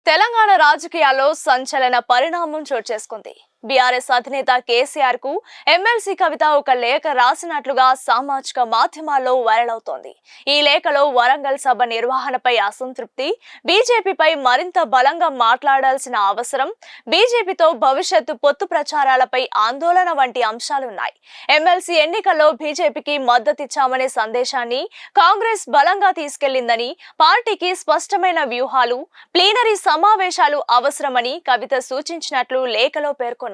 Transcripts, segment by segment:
తెలంగాణ రాజకీయాల్లో సంచలన పరిణామం చోటు చేసుకుంది. బీఆర్ఎస్ అధినేత కేసీఆర్ కు ఎమ్మెల్సీ కవిత ఒక లేఖ రాసినట్లుగా సామాజిక మాధ్యమాల్లో వైరల్ అవుతోంది. ఈ లేఖలో వరంగల్ సభ నిర్వహణపై అసంతృప్తి, బీజేపీపై మరింత బలంగా మాట్లాడాల్సిన అవసరం, బీజేపీతో భవిష్యత్తు పొత్తు ప్రచారాలపై ఆందోళన వంటి అంశాలున్నాయి. ఎమ్మెల్సీ ఎన్నికల్లో బీజేపీకి మద్దతిచ్చామనే సందేశాన్ని కాంగ్రెస్ బలంగా తీసుకెళ్లిందని, పార్టీకి స్పష్టమైన వ్యూహాలు, ప్లీనరీ సమావేశాలు అవసరమని కవిత సూచించినట్లు లేఖలో పేర్కొన్నారు.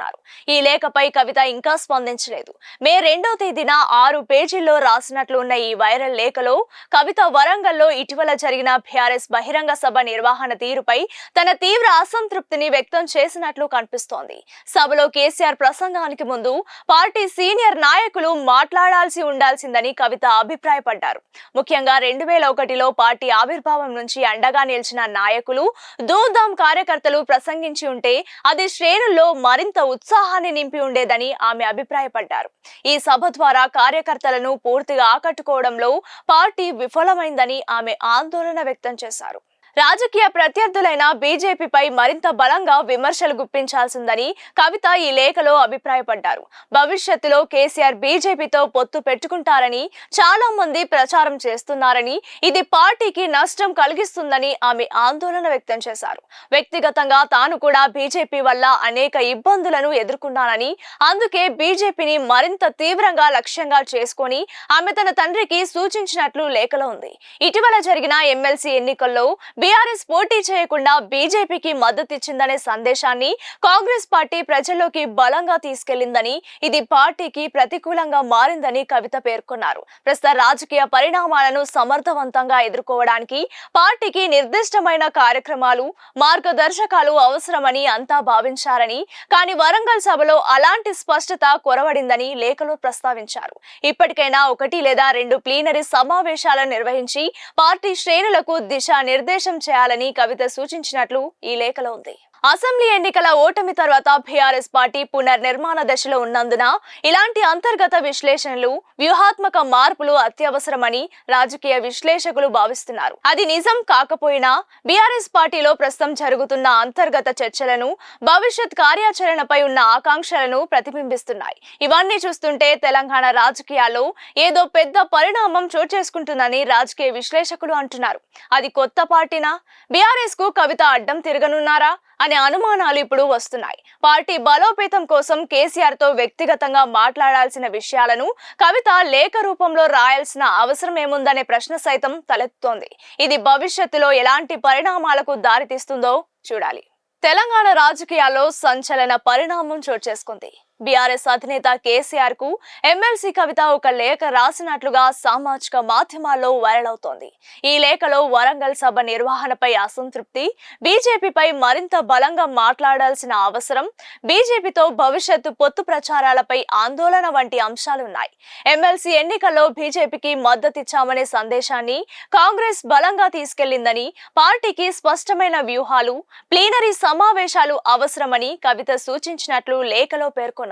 ఈ లేఖపై కవిత ఇంకా స్పందించలేదు. మే 2వ తేదీన 6 పేజీల్లో రాసినట్లు ఉన్న ఈ వైరల్ లేఖలో కవిత వరంగల్లో ఇటీవల జరిగిన బీఆర్ఎస్ బహిరంగ సభ నిర్వహణ తీరుపై తన తీవ్ర అసంతృప్తిని వ్యక్తం చేసినట్లు కనిపిస్తోంది. సభలో కేసీఆర్ ప్రసంగానికి ముందు పార్టీ సీనియర్ నాయకులు మాట్లాడాల్సి ఉండాల్సిందని కవిత అభిప్రాయపడ్డారు. ముఖ్యంగా 2001లో పార్టీ ఆవిర్భావం నుంచి అండగా నిలిచిన నాయకులు, ధూమ్ధామ్ కార్యకర్తలు ప్రసంగించి ఉంటే అది శ్రేణుల్లో మరింత ఉత్సాహాన్ని నింపి ఉండేదని ఆమె అభిప్రాయపడ్డారు. ఈ సభ ద్వారా కార్యకర్తలను పూర్తిగా ఆకట్టుకోవడంలో పార్టీ విఫలమైందని ఆమె ఆందోళన వ్యక్తం చేశారు. రాజకీయ ప్రత్యర్థులైన బీజేపీపై మరింత బలంగా విమర్శలు గుప్పించాల్సిందని కవిత ఈ లేఖలో అభిప్రాయపడ్డారు. భవిష్యత్తులో కేసీఆర్ బీజేపీతో పొత్తు పెట్టుకుంటారని చాలా మంది ప్రచారం చేస్తున్నారని, ఇది పార్టీకి నష్టం కలిగిస్తుందని ఆమె ఆందోళన వ్యక్తం చేశారు. వ్యక్తిగతంగా తాను కూడా బీజేపీ వల్ల అనేక ఇబ్బందులను ఎదుర్కొన్నానని, అందుకే బీజేపీని మరింత తీవ్రంగా లక్ష్యంగా చేసుకొని ఆమె తన తండ్రికి సూచించినట్లు లేఖలో ఉంది. ఇటీవల జరిగిన ఎమ్మెల్సీ ఎన్నికల్లో బీఆర్ఎస్ పోటీ చేయకుండా బీజేపీకి మద్దతిచ్చిందనే సందేశాన్ని కాంగ్రెస్ పార్టీ ప్రజల్లోకి బలంగా తీసుకెళ్లిందని, ఇది పార్టీకి ప్రతికూలంగా మారిందని కవిత పేర్కొన్నారు. ప్రస్తుత రాజకీయ పరిణామాలను సమర్థవంతంగా ఎదుర్కోవడానికి పార్టీకి నిర్దిష్టమైన కార్యక్రమాలు, మార్గదర్శకాలు అవసరమని అంతా భావించారని, కానీ వరంగల్ సభలో అలాంటి స్పష్టత కొరవడిందని లేఖలో ప్రస్తావించారు. ఇప్పటికైనా 1 లేదా 2 ప్లీనరీ సమావేశాలను నిర్వహించి పార్టీ శ్రేణులకు దిశానిర్దేశం చేయాలని కవిత సూచించినట్లు ఈ లేఖలో ఉంది. అసెంబ్లీ ఎన్నికల ఓటమి తర్వాత బీఆర్ఎస్ పార్టీ పునర్నిర్మాణ దశలో ఉన్నందున ఇలాంటి అంతర్గత విశ్లేషణలు, వ్యూహాత్మక మార్పులు అత్యవసరమని రాజకీయ విశ్లేషకులు భావిస్తున్నారు. అది నిజం కాకపోయినా బీఆర్ఎస్ పార్టీలో ప్రస్తుతం జరుగుతున్న అంతర్గత చర్చలను, భవిష్యత్ కార్యాచరణపై ఉన్న ఆకాంక్షలను ప్రతిబింబిస్తున్నాయి. ఇవన్నీ చూస్తుంటే తెలంగాణ రాజకీయాల్లో ఏదో పెద్ద పరిణామం చోటు చేసుకుంటుందని రాజకీయ విశ్లేషకులు అంటున్నారు. అది కొత్త పార్టీనా? బీఆర్ఎస్ కు కవిత అడ్డం తిరగనున్నారా అనే అనుమానాలు ఇప్పుడు వస్తున్నాయి. పార్టీ బలోపేతం కోసం కేసీఆర్ తో వ్యక్తిగతంగా మాట్లాడాల్సిన విషయాలను కవిత లేఖ రూపంలో రాయాల్సిన అవసరం ఏముందనే ప్రశ్న సైతం తలెత్తుతోంది. ఇది భవిష్యత్తులో ఎలాంటి పరిణామాలకు దారితీస్తుందో చూడాలి. తెలంగాణ రాజకీయాల్లో సంచలన పరిణామం చోటు చేసుకుంది. బీఆర్ఎస్ అధినేత కేసీఆర్ కు ఎమ్మెల్సీ కవిత ఒక లేఖ రాసినట్లుగా సామాజిక మాధ్యమాల్లో వైరల్ అవుతోంది. ఈ లేఖలో వరంగల్ సభ నిర్వహణపై అసంతృప్తి, బీజేపీపై మరింత బలంగా మాట్లాడాల్సిన అవసరం, బీజేపీతో భవిష్యత్తు పొత్తు ప్రచారాలపై ఆందోళన వంటి అంశాలున్నాయి. ఎమ్మెల్సీ ఎన్నికల్లో బీజేపీకి మద్దతిచ్చామనే సందేశాన్ని కాంగ్రెస్ బలంగా తీసుకెళ్లిందని, పార్టీకి స్పష్టమైన వ్యూహాలు, ప్లీనరీ సమావేశాలు అవసరమని కవిత సూచించినట్లు లేఖలో పేర్కొన్నారు.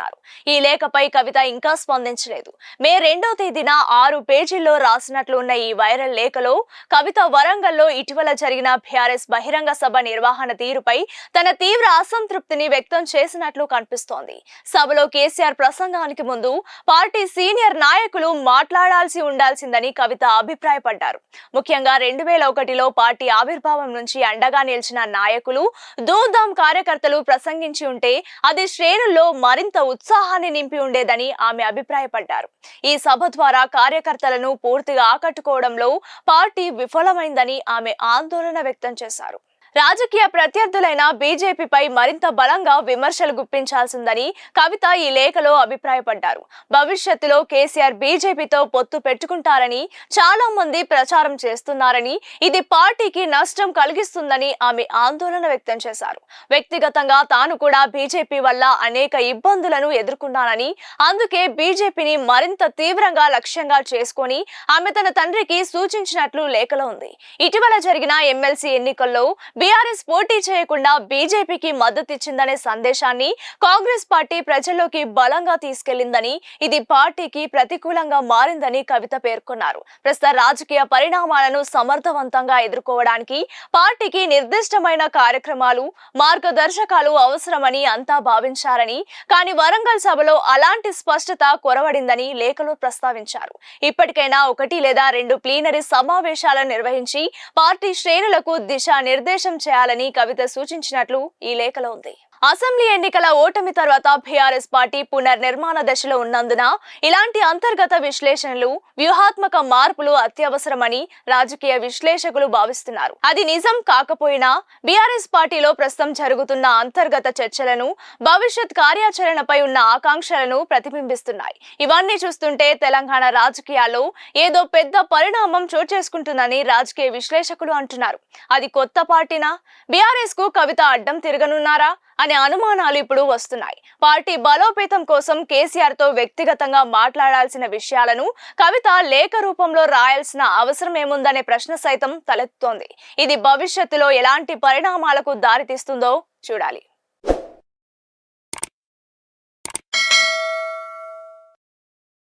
ఈ లేఖపై కవిత ఇంకా స్పందించలేదు. మే 2వ తేదీన 6 పేజీల్లో రాసినట్లు ఉన్న ఈ వైరల్ లేఖలో కవిత వరంగల్లో ఇటీవల జరిగిన బీఆర్ఎస్ బహిరంగ సభ నిర్వహణ తీరుపై తన తీవ్ర అసంతృప్తిని వ్యక్తం చేసినట్లు కనిపిస్తోంది. సభలో కేసీఆర్ ప్రసంగానికి ముందు పార్టీ సీనియర్ నాయకులు మాట్లాడాల్సి ఉండాల్సిందని కవిత అభిప్రాయపడ్డారు. ముఖ్యంగా 2001లో పార్టీ ఆవిర్భావం నుంచి అండగా నిలిచిన నాయకులు, ధూమ్ధామ్ కార్యకర్తలు ప్రసంగించి ఉంటే అది శ్రేణుల్లో మరింత ఉత్సాహాన్ని నింపి ఉండేదని ఆమె అభిప్రాయపడ్డారు. ఈ సభ ద్వారా కార్యకర్తలను పూర్తిగా ఆకట్టుకోవడంలో పార్టీ విఫలమైందని ఆమె ఆందోళన వ్యక్తం చేశారు. రాజకీయ ప్రత్యర్థులైన బీజేపీపై మరింత బలంగా విమర్శలు గుప్పించాల్సిందని కవిత ఈ లేఖలో అభిప్రాయపడ్డారు. భవిష్యత్తులో కేసీఆర్ బీజేపీతో పొత్తు పెట్టుకుంటారని చాలా మంది ప్రచారం చేస్తున్నారని, ఇది పార్టీకి నష్టం కలిగిస్తుందని ఆమె ఆందోళన వ్యక్తం చేశారు. వ్యక్తిగతంగా తాను కూడా బీజేపీ వల్ల అనేక ఇబ్బందులను ఎదుర్కొన్నానని, అందుకే బీజేపీని మరింత తీవ్రంగా లక్ష్యంగా చేసుకొని ఆమె తన తండ్రికి సూచించినట్లు లేఖలో ఉంది. ఇటీవల జరిగిన ఎమ్మెల్సీ ఎన్నికల్లో బీఆర్ఎస్ పోటీ చేయకుండా బీజేపీకి మద్దతిచ్చిందనే సందేశాన్ని కాంగ్రెస్ పార్టీ ప్రజల్లోకి బలంగా తీసుకెళ్లిందని, ఇది పార్టీకి ప్రతికూలంగా మారిందని కవిత పేర్కొన్నారు. ప్రస్తుత రాజకీయ పరిణామాలను సమర్థవంతంగా ఎదుర్కోవడానికి పార్టీకి నిర్దిష్టమైన కార్యక్రమాలు, మార్గదర్శకాలు అవసరమని అంతా భావించారని, కానీ వరంగల్ సభలో అలాంటి స్పష్టత కొరవడిందని లేఖలో ప్రస్తావించారు. ఇప్పటికైనా 1 లేదా 2 ప్లీనరీ సమావేశాలను నిర్వహించి పార్టీ శ్రేణులకు దిశానిర్దేశం చేయాలని కవిత సూచించినట్లు ఈ లేఖలో ఉంది. అసెంబ్లీ ఎన్నికల ఓటమి తర్వాత బీఆర్ఎస్ పార్టీ పునర్నిర్మాణ దశలో ఉన్నందున ఇలాంటి అంతర్గత విశ్లేషణలు, వ్యూహాత్మక మార్పులు అత్యవసరమని రాజకీయ విశ్లేషకులు భావిస్తున్నారు. అది నిజం కాకపోయినా బీఆర్ఎస్ పార్టీలో ప్రస్తుతం జరుగుతున్న అంతర్గత చర్చలను, భవిష్యత్ కార్యాచరణపై ఉన్న ఆకాంక్షలను ప్రతిబింబిస్తున్నాయి. ఇవన్నీ చూస్తుంటే తెలంగాణ రాజకీయాల్లో ఏదో పెద్ద పరిణామం చోటు చేసుకుంటుందని రాజకీయ విశ్లేషకులు అంటున్నారు. అది కొత్త పార్టీనా? బీఆర్ఎస్ కు కవిత అడ్డం తిరగనున్నారా అనే అనుమానాలు ఇప్పుడు వస్తున్నాయి. పార్టీ బలోపేతం కోసం కేసీఆర్ తో వ్యక్తిగతంగా మాట్లాడాల్సిన విషయాలను కవిత లేఖ రూపంలో రాయాల్సిన అవసరం ఏముందనే ప్రశ్న సైతం తలెత్తుతోంది. ఇది భవిష్యత్తులో ఎలాంటి పరిణామాలకు దారితీస్తుందో చూడాలి.